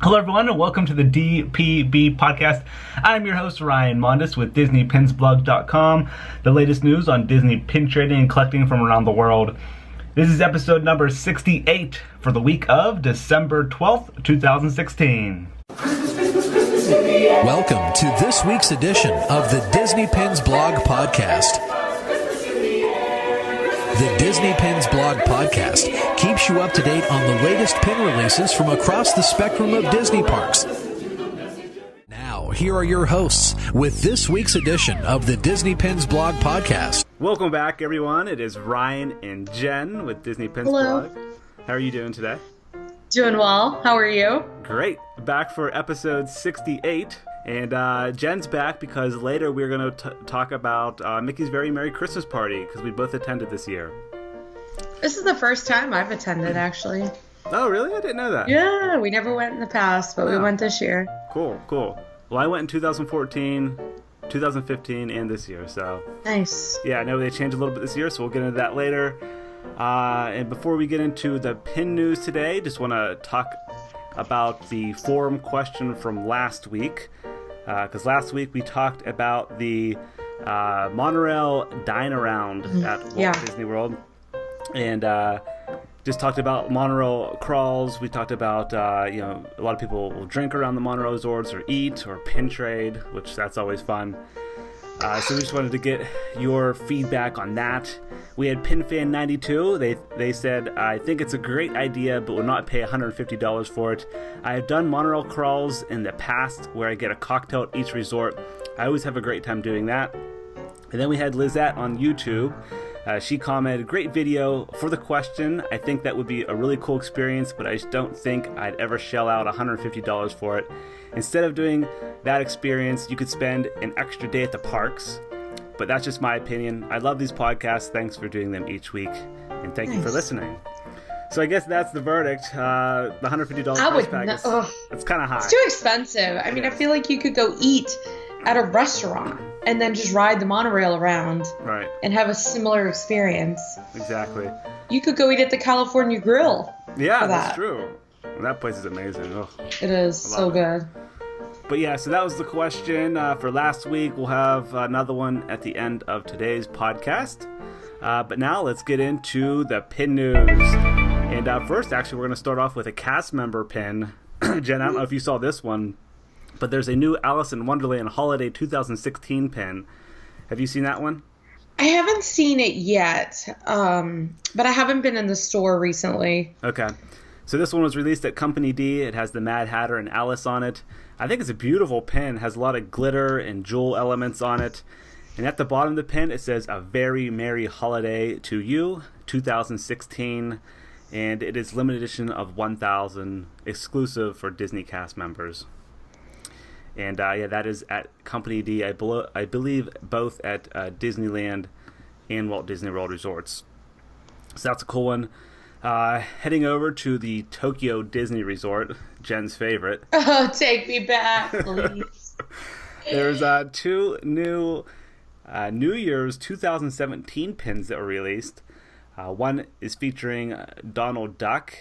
Hello everyone and welcome to the DPB Podcast. I'm your host Ryan Mondis with DisneyPinsBlog.com, the latest news on Disney pin trading and collecting from around the world. This is episode number 68 for the week of December 12th, 2016. Welcome to this week's edition of the Disney Pins Blog Podcast. The Disney Pins Blog Podcast keeps you up to date on the latest pin releases from across the spectrum of Disney parks. Now, here are your hosts with this week's edition of the Disney Pins Blog Podcast. Welcome back, everyone. It is Ryan and Jen with Disney Pins Hello. Blog. How are you doing today? Doing well. How are you? Great. Back for episode 68. And Jen's back because later we're going to talk about Mickey's Very Merry Christmas Party because we both attended this year. This is the first time I've attended, actually. Oh, really? I didn't know that. Yeah, we never went in the past, but we went this year. Cool. Well, I went in 2014, 2015, and this year, so... Nice. Yeah, I know they changed a little bit this year, so we'll get into that later. And before we get into the pin news today, just want to talk about the forum question from last week. Because last week we talked about the monorail dine around at Walt Disney World, and just talked about monorail crawls. We talked about a lot of people will drink around the monorail resorts or eat or pin trade, which that's always fun. So we just wanted to get your feedback on that. We had PinFan92. They said, I think it's a great idea, but will not pay $150 for it. I have done monorail crawls in the past where I get a cocktail at each resort. I always have a great time doing that. And then we had Lizette on YouTube. She commented, great video for the question. I think that would be a really cool experience, but I just don't think I'd ever shell out $150 for it. Instead of doing that experience, you could spend an extra day at the parks. But that's just my opinion. I love these podcasts. Thanks for doing them each week. And thank you for listening. So I guess that's the verdict. The $150 price tag it's kind of high. It's too expensive. I mean, I feel like you could go eat at a restaurant and then just ride the monorail around and have a similar experience. Exactly. You could go eat at the California Grill. Yeah, that's true. That place is amazing. Ugh. It is so good. But yeah, so that was the question for last week. We'll have another one at the end of today's podcast. But now let's get into the pin news. And first, actually, we're going to start off with a cast member pin. Jen, I don't know if you saw this one, but there's a new Alice in Wonderland Holiday 2016 pin. Have you seen that one? I haven't seen it yet, but I haven't been in the store recently. Okay. So this one was released at Company D. It has the Mad Hatter and Alice on it. I think it's a beautiful pin. It has a lot of glitter and jewel elements on it. And at the bottom of the pin, it says, A Very Merry Holiday to You, 2016. And it is limited edition of 1,000, exclusive for Disney cast members. And that is at Company D, I believe both at Disneyland and Walt Disney World Resorts. So that's a cool one. Heading over to the Tokyo Disney Resort, Jen's favorite. Oh, take me back, please. There's two new New Year's 2017 pins that were released. One is featuring Donald Duck.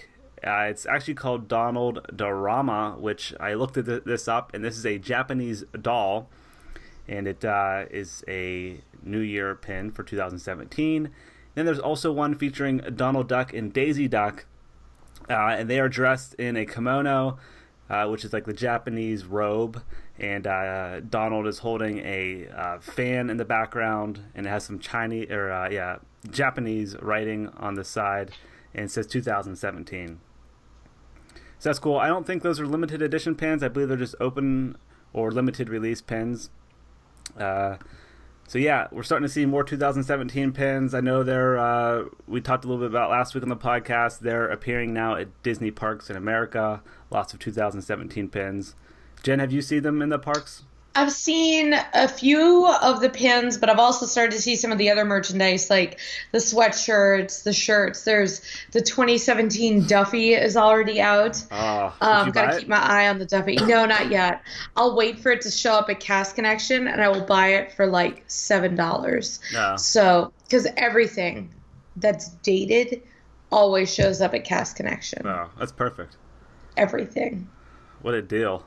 It's actually called Donald Dorama, which I looked at this up, and this is a Japanese doll, and it is a New Year pin for 2017. Then there's also one featuring Donald Duck and Daisy Duck, and they are dressed in a kimono, which is like the Japanese robe, and Donald is holding a fan in the background, and it has some Japanese writing on the side, and it says 2017. So that's cool. I don't think those are limited edition pins. I believe they're just open or limited release pins. So yeah, we're starting to see more 2017 pins. I know we talked a little bit about last week on the podcast. They're appearing now at Disney parks in America. Lots of 2017 pins. Jen, have you seen them in the parks? I've seen a few of the pins, but I've also started to see some of the other merchandise, like the sweatshirts, the shirts. There's the 2017 Duffy is already out. Got to keep my eye on the Duffy. No, not yet. I'll wait for it to show up at Cast Connection, and I will buy it for like $7. No. So, because everything that's dated always shows up at Cast Connection. Oh, that's perfect. Everything. What a deal.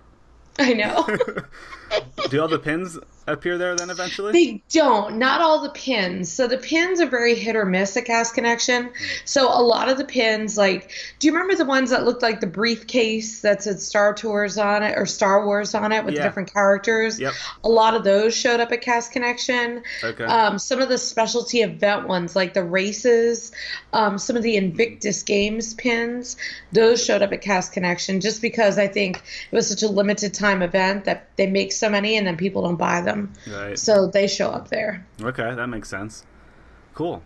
I know. Do all the pins appear there then eventually? They don't. Not all the pins. So the pins are very hit or miss at Cast Connection. So a lot of the pins, like, do you remember the ones that looked like the briefcase that said Star Tours on it or Star Wars on it with the different characters? Yep. A lot of those showed up at Cast Connection. Okay. Some of the specialty event ones, like the races, some of the Invictus Games pins, those showed up at Cast Connection just because I think it was such a limited time event that they make so many and then people don't buy them. Right. So they show up there. Okay, that makes sense. Cool.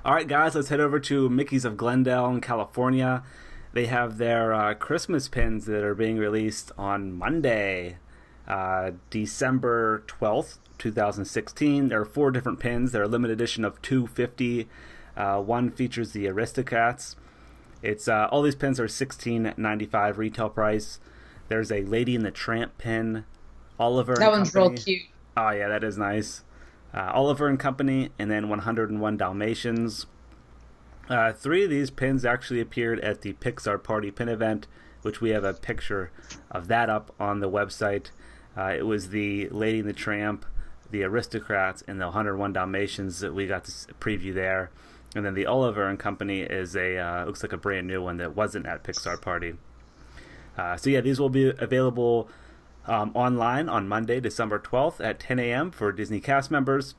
All right, guys, let's head over to Mickey's of Glendale in California. They have their Christmas pins that are being released on Monday, December 12th, 2016. There are 4 different pins. They're a limited edition of 250. One features the Aristocats. It's all these pins are $16.95 retail price. There's a Lady and the Tramp pin. Oliver that and one's Company. real cute. Oh, yeah, that is nice. Oliver and Company, and then 101 Dalmatians. 3 of these pins actually appeared at the Pixar Party pin event, which we have a picture of that up on the website. It was the Lady and the Tramp, the Aristocrats, and the 101 Dalmatians that we got to preview there. And then the Oliver and Company is looks like a brand new one that wasn't at Pixar Party. So yeah, these will be available online on Monday, December 12th at 10 a.m. for Disney cast members.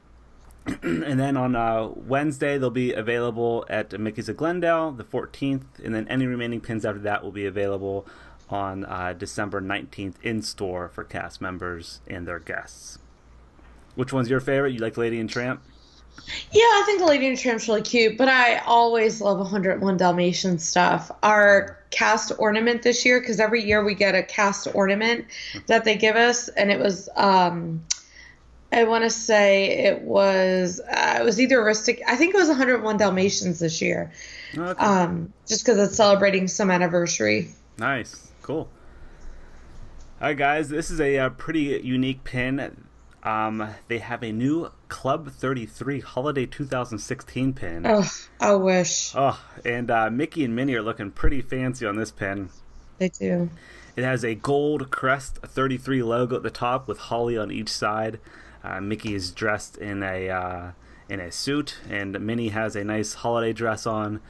And then on Wednesday, they'll be available at Mickey's of Glendale, the 14th. And then any remaining pins after that will be available on December 19th in-store for cast members and their guests. Which one's your favorite? You like Lady and Tramp? Yeah, I think the Lady and the Tramp's really cute, but I always love 101 Dalmatian stuff. Our cast ornament this year, because every year we get a cast ornament that they give us, and it was, I want to say it was either I think it was 101 Dalmatians this year, just because it's celebrating some anniversary. Nice, cool. All right, guys, this is a pretty unique pin. They have a new Club 33 Holiday 2016 pin. Oh, I wish. Oh, and Mickey and Minnie are looking pretty fancy on this pin. They do. It has a gold Crest 33 logo at the top with holly on each side. Mickey is dressed in a suit, and Minnie has a nice holiday dress on.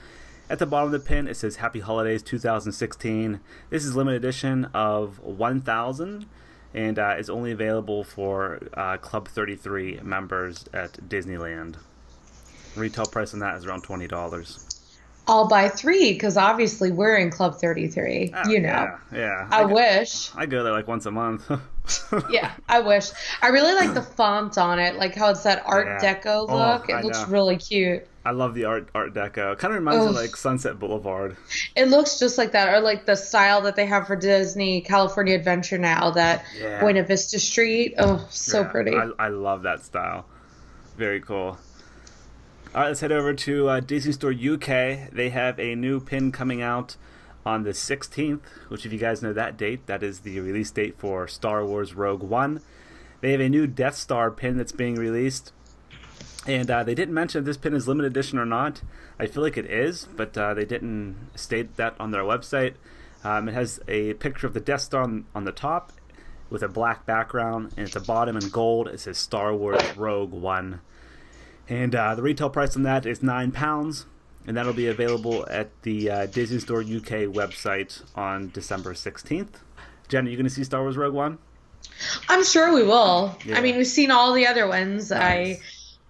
At the bottom of the pin, it says Happy Holidays 2016. This is limited edition of 1,000. And is only available for Club 33 members at Disneyland. Retail price on that is around $20. I'll buy 3 because obviously we're in Club 33. You know. Yeah. I wish. I go there like once a month. Yeah, I wish. I really like the font on it, like how it's that Art Deco look. It looks really cute. I love the art deco. Kind of reminds me of like Sunset Boulevard. It looks just like that, or like the style that they have for Disney California Adventure now, that Buena Vista Street. Oh, so pretty. I love that style. Very cool. All right, let's head over to Disney Store UK. They have a new pin coming out on the 16th, which if you guys know that date, that is the release date for Star Wars Rogue One. They have a new Death Star pin that's being released. And they didn't mention if this pin is limited edition or not. I feel like it is, but they didn't state that on their website. It has a picture of the Death Star on the top with a black background, and at the bottom in gold it says Star Wars Rogue One. And the retail price on that is £9, and that'll be available at the Disney Store UK website on December 16th. Jen, are you going to see Star Wars Rogue One? I'm sure we will. Yeah. I mean, we've seen all the other ones. Nice.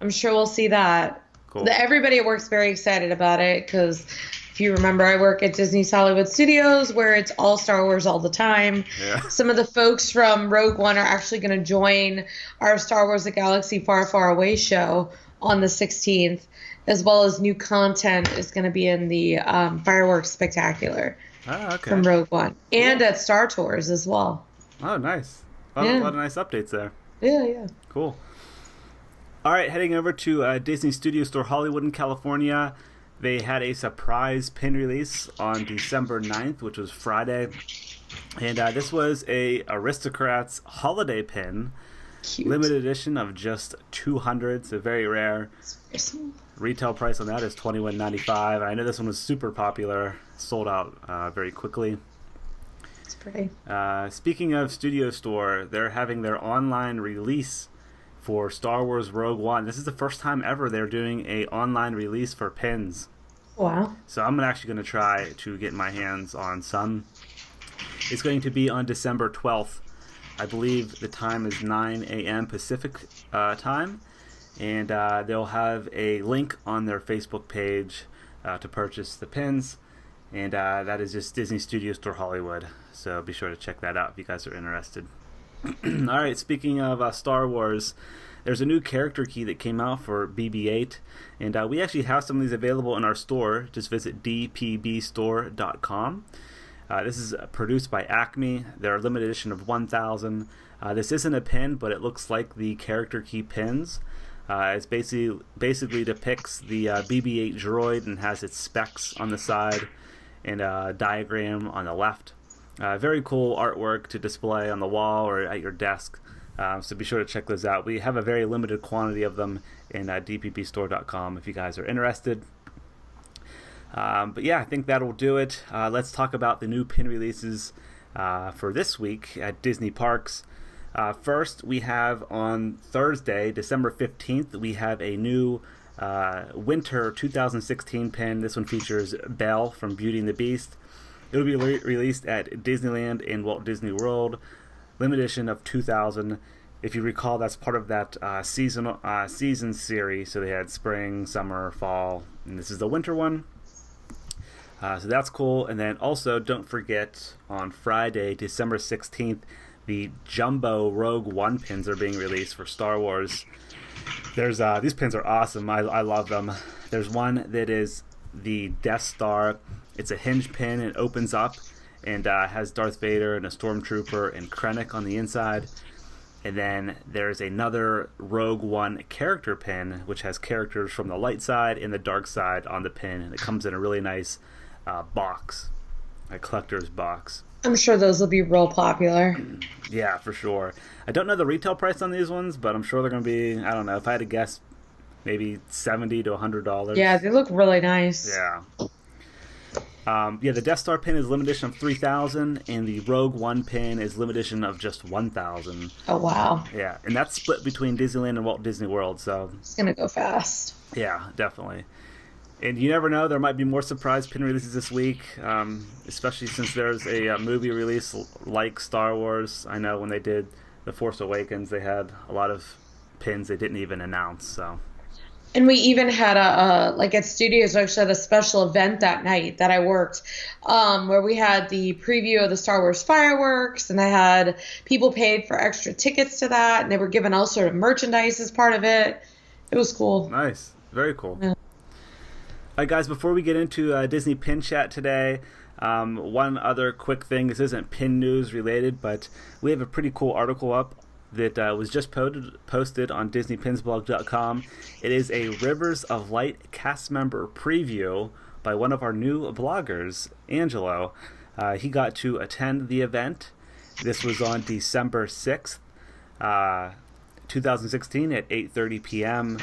I'm sure we'll see that. Cool. Everybody at work's very excited about it because if you remember, I work at Disney's Hollywood Studios where it's all Star Wars all the time. Yeah. Some of the folks from Rogue One are actually going to join our Star Wars The Galaxy Far, Far Away show on the 16th, as well as new content is going to be in the Fireworks Spectacular from Rogue One and at Star Tours as well. Oh, nice. A lot of nice updates there. Yeah. Cool. All right, heading over to Disney Studio Store Hollywood in California. They had a surprise pin release on December 9th, which was Friday. And this was a Aristocrats holiday pin. Cute. Limited edition of just 200, so very rare. Retail price on that is $21.95. I know this one was super popular, sold out very quickly. It's pretty. Speaking of Studio Store, they're having their online release for Star Wars Rogue One. This is the first time ever they're doing a online release for pins. Wow. So I'm actually going to try to get my hands on some. It's going to be on December 12th. I believe the time is 9 a.m. Pacific time. And they'll have a link on their Facebook page to purchase the pins. And that is just Disney Studio Store Hollywood. So be sure to check that out if you guys are interested. All right, speaking of Star Wars, there's a new character key that came out for BB-8, and we actually have some of these available in our store. Just visit dpbstore.com. This is produced by Acme. They're a limited edition of 1,000. This isn't a pin, but it looks like the character key pins. It basically depicts the BB-8 droid and has its specs on the side and a diagram on the left. Very cool artwork to display on the wall or at your desk, so be sure to check those out. We have a very limited quantity of them in dpbstore.com if you guys are interested. But yeah, I think that'll do it. Let's talk about the new pin releases for this week at Disney Parks. First, we have on Thursday, December 15th, we have a new Winter 2016 pin. This one features Belle from Beauty and the Beast. It'll be released at Disneyland and Walt Disney World, limited edition of 2,000. If you recall, that's part of that season series. So they had spring, summer, fall, and this is the winter one. So that's cool. And then also, don't forget, on Friday, December 16th, the Jumbo Rogue One pins are being released for Star Wars. There's these pins are awesome. I love them. There's one that is the Death Star. It's a hinge pin. It opens up and has Darth Vader and a Stormtrooper and Krennic on the inside. And then there's another Rogue One character pin, which has characters from the light side and the dark side on the pin. And it comes in a really nice box, a collector's box. I'm sure those will be real popular. Yeah, for sure. I don't know the retail price on these ones, but I'm sure they're going to be, I don't know, if I had to guess, maybe $70 to $100. Yeah, they look really nice. Yeah. The Death Star pin is limited edition of 3,000, and the Rogue One pin is limited edition of just 1,000. Oh, wow. Yeah, and that's split between Disneyland and Walt Disney World, so... It's going to go fast. Yeah, definitely. And you never know, there might be more surprise pin releases this week, especially since there's a movie release like Star Wars. I know when they did The Force Awakens, they had a lot of pins they didn't even announce, so... And we even had at Studios, we actually had a special event that night that I worked, where we had the preview of the Star Wars fireworks, and I had people paid for extra tickets to that, and they were given all sort of merchandise as part of it. It was cool. Nice. Very cool. Yeah. All right, guys, before we get into Disney Pin Chat today, one other quick thing. This isn't pin news related, but we have a pretty cool article up that was just posted on DisneyPinsBlog.com. It is a Rivers of Light cast member preview by one of our new bloggers, Angelo. He got to attend the event. This was on December 6th, 2016 at 8:30 p.m.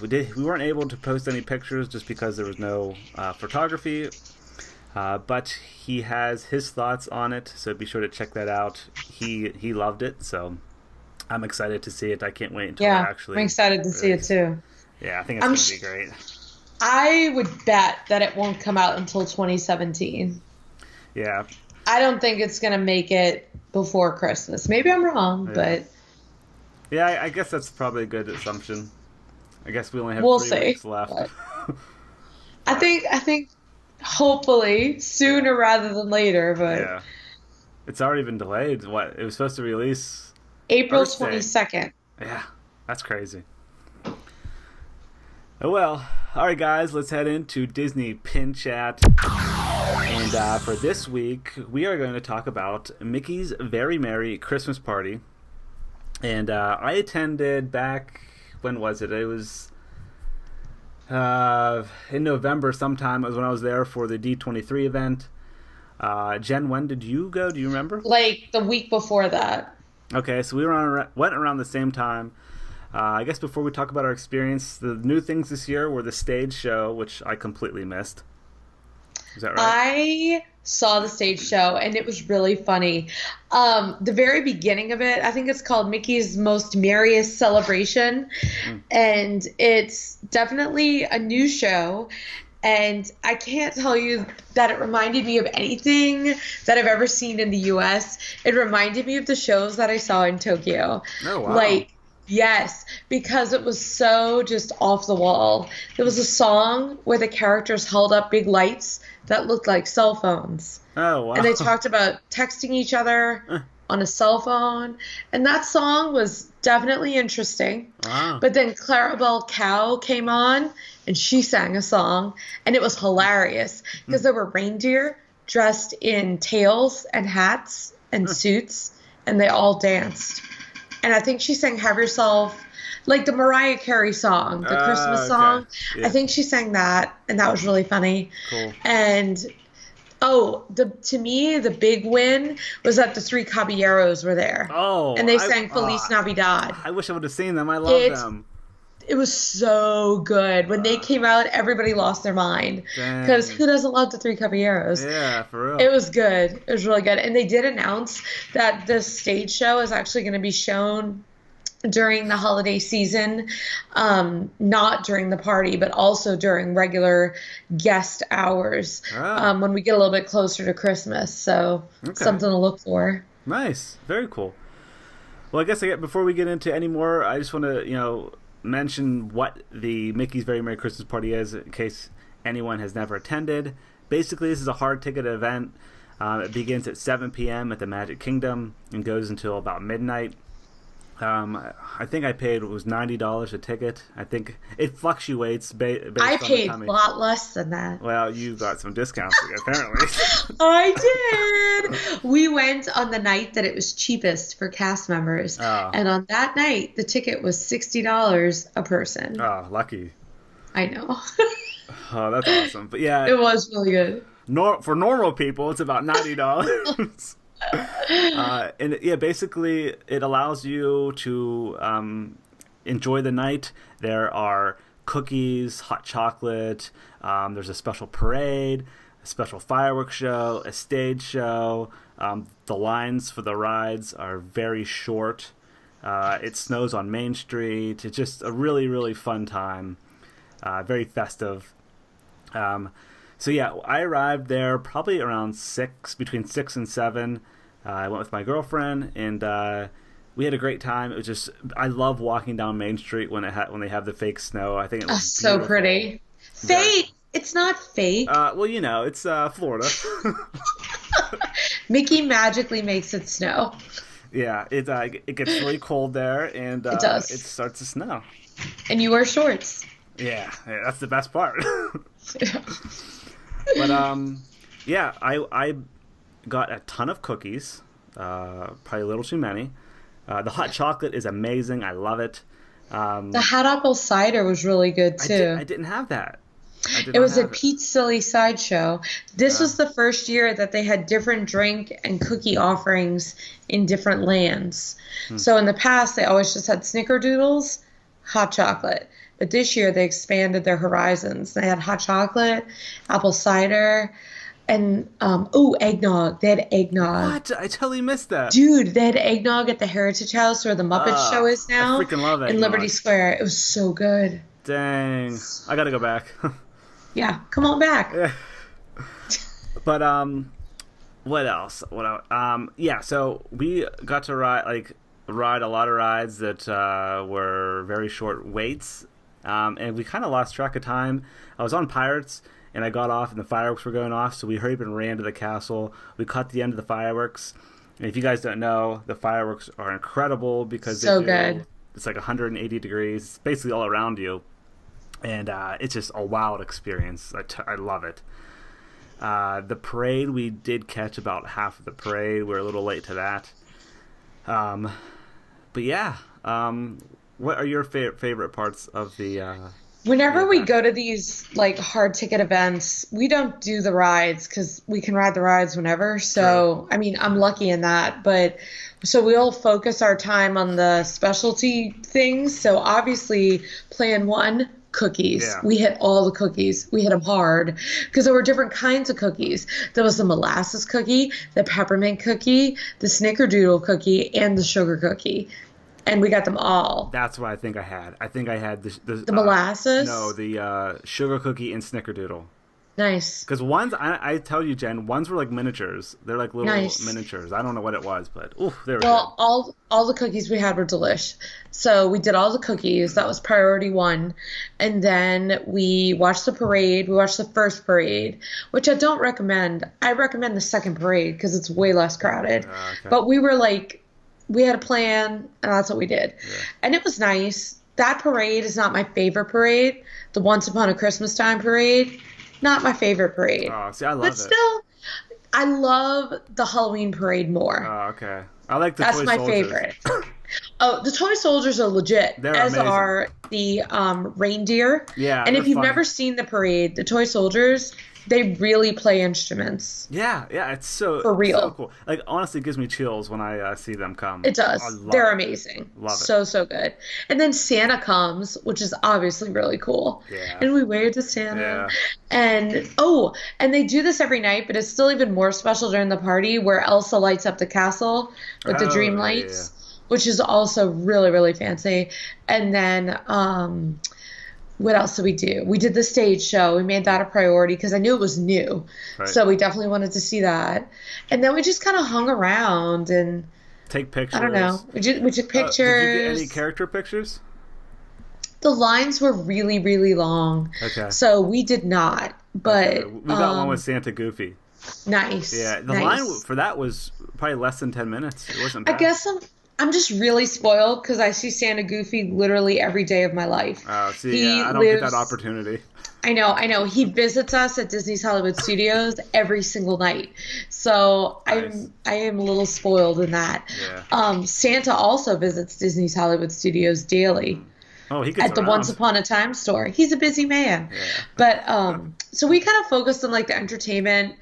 We weren't able to post any pictures just because there was no photography. But he has his thoughts on it, so be sure to check that out. He loved it, so I'm excited to see it. I can't wait until I'm excited to see it too. Yeah, I think it's going to be great. I would bet that it won't come out until 2017. Yeah. I don't think it's going to make it before Christmas. Maybe I'm wrong, but... Yeah, I guess that's probably a good assumption. I guess we only have 3 weeks left. I think hopefully sooner rather than later, but yeah, it's already been delayed. It was supposed to release April 22nd. Yeah, that's crazy. Oh well. All right, guys, let's head into Disney Pin Chat. And for this week, we are going to talk about Mickey's Very Merry Christmas Party. And I attended back, when was it? It was in November sometime. It was when I was there for the D23 event. Jen, when did you go? Do you remember? Like the week before that. Okay, so we went around the same time. I guess before we talk about our experience, the new things this year were the stage show, which I completely missed. Is that right? I saw the stage show, and it was really funny. The very beginning of it, I think it's called Mickey's Most Merriest Celebration, and it's definitely a new show. And I can't tell you that it reminded me of anything that I've ever seen in the U.S. It reminded me of the shows that I saw in Tokyo. Oh, wow. Like, yes, because it was so just off the wall. There was a song where the characters held up big lights that looked like cell phones. Oh, wow. And they talked about texting each other on a cell phone. And that song was definitely interesting. Wow. But then Clarabelle Cow came on, and she sang a song, and it was hilarious because there were reindeer dressed in tails and hats and suits, and they all danced. And I think she sang Have Yourself, like the Mariah Carey song, the Christmas song. Yeah. I think she sang that, and that was really funny. Cool. And to me, the big win was that the Three Caballeros were there. Oh. And they sang Feliz Navidad. I wish I would have seen them. I love them. It was so good. When they came out, everybody lost their mind. Because who doesn't love the Three Caballeros? Yeah, for real. It was good. It was really good. And they did announce that the stage show is actually going to be shown during the holiday season, not during the party, but also during regular guest hours when we get a little bit closer to Christmas. So something to look for. Nice. Very cool. Well, I guess before we get into any more, I just want to, mention what the Mickey's Very Merry Christmas Party is in case anyone has never attended. Basically, this is a hard ticket event. It begins at 7 p.m. at the Magic Kingdom and goes until about midnight. I think I paid, it was $90 a ticket. I think it fluctuates based on I the paid time. a lot less than that. Well, you got some discounts apparently. I did. We went on the night that it was cheapest for cast members. Oh. And on that night, the ticket was $60 a person. Oh, lucky. I know. Oh, that's awesome. But yeah. It was really good. For normal people, it's about $90. And basically it allows you to enjoy the night. There are cookies, hot chocolate, there's a special parade, a special fireworks show, a stage show. The lines for the rides are very short. It snows on Main Street. It's just a really, really fun time. Very festive. So yeah, I arrived there probably around between 6 and 7. I went with my girlfriend, and we had a great time. It was just, I love walking down Main Street when they have the fake snow. I think it looks so beautiful. pretty. Fake? It's not fake. Well, it's Florida. Mickey magically makes it snow. Yeah, it gets really cold there, and it does. It starts to snow. And you wear shorts. Yeah, that's the best part. But I got a ton of cookies, probably a little too many. The hot chocolate is amazing. I love it. The hot apple cider was really good too. I didn't have that. It was a Pete's Silly Sideshow. This was the first year that they had different drink and cookie offerings in different lands. So in the past, they always just had snickerdoodles, hot chocolate. But this year, they expanded their horizons. They had hot chocolate, apple cider, and eggnog. They had eggnog. What? I totally missed that. Dude, they had eggnog at the Heritage House where the Muppet Show is now. I freaking love eggnog. In Liberty Square. It was so good. Dang. I gotta go back. Yeah, come on back. Yeah. But what else? So we got to ride a lot of rides that were very short waits. And we kind of lost track of time. I was on Pirates, and I got off, and the fireworks were going off, so we hurried up and ran to the castle. We caught the end of the fireworks. And if you guys don't know, the fireworks are incredible because good. It's like 180 degrees. It's basically all around you. And it's just a wild experience. I love it. The parade, we did catch about half of the parade. We were a little late to that. But yeah, what are your favorite parts of the... Whenever we go to these hard ticket events, we don't do the rides because we can ride the rides whenever. So, I mean, I'm lucky in that. But so we'll focus our time on the specialty things. So obviously, plan 1, cookies. Yeah. We hit all the cookies. We hit them hard because there were different kinds of cookies. There was the molasses cookie, the peppermint cookie, the snickerdoodle cookie, and the sugar cookie. And we got them all. That's what I think I had. I think I had the molasses? No, the sugar cookie and snickerdoodle. Nice. Because ones, I tell you, Jen, ones were like miniatures. They're like little miniatures. I don't know what it was, but they were good. All the cookies we had were delish. So we did all the cookies. That was priority one. And then we watched the parade. We watched the first parade, which I don't recommend. I recommend the second parade because it's way less crowded. Okay. But we were like, we had a plan, and that's what we did. Yeah. And it was nice. That parade is not my favorite parade. The Once Upon a Christmas Time parade. Not my favorite parade. Oh, see, I love it. But still, I love the Halloween parade more. Oh, okay. I like the That's toy my soldiers. favorite. Oh, the toy soldiers are legit. They're as amazing. Are the reindeer. Yeah. And if you've funny. never seen the parade, the toy soldiers, they really play instruments. Yeah, it's so for real. So cool. Like, honestly, it gives me chills when I see them come. It does. They're amazing. Love it. So good. And then Santa comes, which is obviously really cool. Yeah. And we wave to Santa. Yeah. And they do this every night, but it's still even more special during the party where Elsa lights up the castle with the dream lights, which is also really, really fancy. And then what else did we do? We did the stage show. We made that a priority because I knew it was new. Right. So we definitely wanted to see that. And then we just kind of hung around and take pictures. I don't know. We took pictures. Did you get any character pictures? The lines were really, really long. Okay. So we did not. But we got one with Santa Goofy. Nice. Yeah. The line for that was probably less than 10 minutes. It wasn't bad. I guess I'm just really spoiled because I see Santa Goofy literally every day of my life. Oh, see, I don't get that opportunity. I know. He visits us at Disney's Hollywood Studios every single night. So nice. I am a little spoiled in that. Yeah. Santa also visits Disney's Hollywood Studios daily. Oh, he gets at the around. Once Upon a Time store. He's a busy man. Yeah. But so we kind of focused on like the entertainment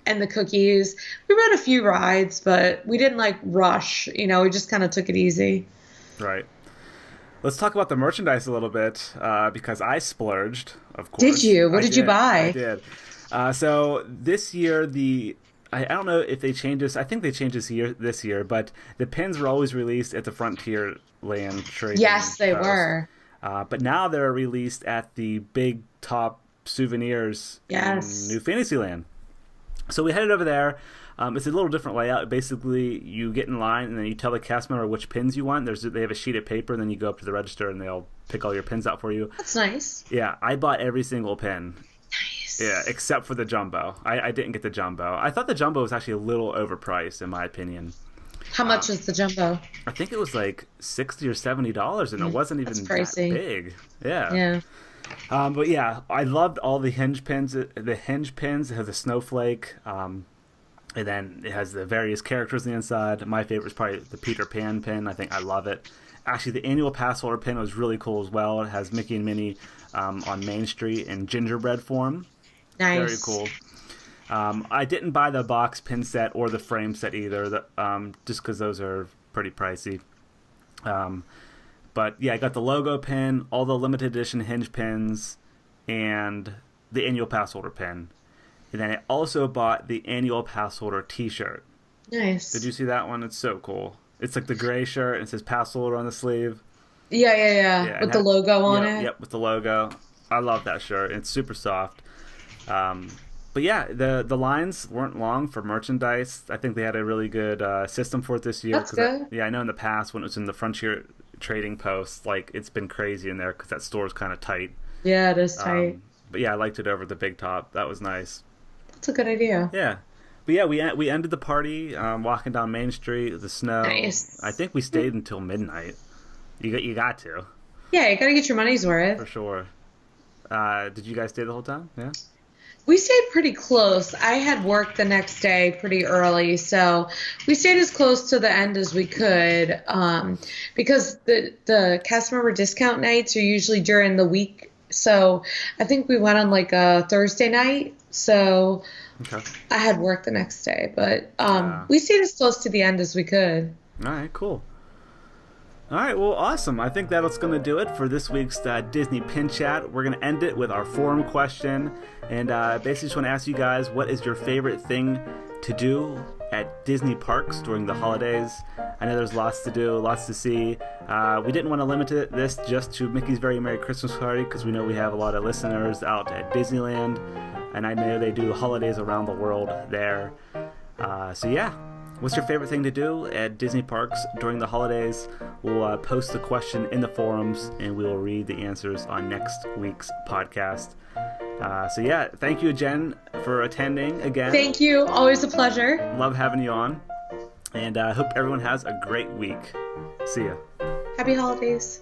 and the cookies. We rode a few rides, but we didn't like rush. We just kind of took it easy. Right. Let's talk about the merchandise a little bit because I splurged, of course. Did you? What did you buy? I did. So this year, I don't know if they changed this. I think they changed this year, but the pins were always released at the Frontierland Trading. Yes, they were. But now they're released at the Big Top Souvenirs in New Fantasyland. So we headed over there. It's a little different layout. Basically, you get in line, and then you tell the cast member which pins you want. They have a sheet of paper, and then you go up to the register, and they'll pick all your pins out for you. That's nice. Yeah, I bought every single pin. Nice. Yeah, except for the jumbo. I didn't get the jumbo. I thought the jumbo was actually a little overpriced, in my opinion. How much is the jumbo? I think it was like $60 or $70, and it wasn't even that big. Yeah. Yeah. But yeah, I loved all the hinge pins. The hinge pins, it has a snowflake, and then it has the various characters on the inside. My favorite is probably the Peter Pan pin. I think I love it. Actually, the annual pass holder pin was really cool as well. It has Mickey and Minnie on Main Street in gingerbread form. Nice. Very cool. I didn't buy the box pin set or the frame set either, just because those are pretty pricey. But yeah, I got the logo pin, all the limited edition hinge pins, and the annual pass holder pin. And then I also bought the annual pass holder t-shirt. Nice. Did you see that one? It's so cool. It's like the gray shirt, and it says pass holder on the sleeve. Yeah. With the logo on it? Yep, with the logo. I love that shirt. It's super soft. But yeah, the lines weren't long for merchandise. I think they had a really good system for it this year. That's good. I know in the past when it was in the Frontier Trading Post, like it's been crazy in there because that store is kind of tight. Yeah, it is tight. But yeah, I liked it over at the Big Top. That was nice. That's a good idea. Yeah. But yeah, we ended the party walking down Main Street, the snow. Nice. I think we stayed until midnight. You got to. Yeah, you got to get your money's worth. For sure. Did you guys stay the whole time? Yeah. We stayed pretty close. I had work the next day pretty early, so we stayed as close to the end as we could because the cast member discount nights are usually during the week. So I think we went on like a Thursday night, so okay. I had work the next day. But we stayed as close to the end as we could. All right, cool. All right, well, awesome. I think that's going to do it for this week's Disney Pin Chat. We're going to end it with our forum question. And basically just want to ask you guys, what is your favorite thing to do at Disney parks during the holidays? I know there's lots to do, lots to see. We didn't want to limit this just to Mickey's Very Merry Christmas Party because we know we have a lot of listeners out at Disneyland. And I know they do holidays around the world there. So yeah. What's your favorite thing to do at Disney parks during the holidays? We'll post the question in the forums, and we will read the answers on next week's podcast. So yeah, thank you, Jen, for attending again. Thank you. Always a pleasure. Love having you on. And I hope everyone has a great week. See ya. Happy holidays.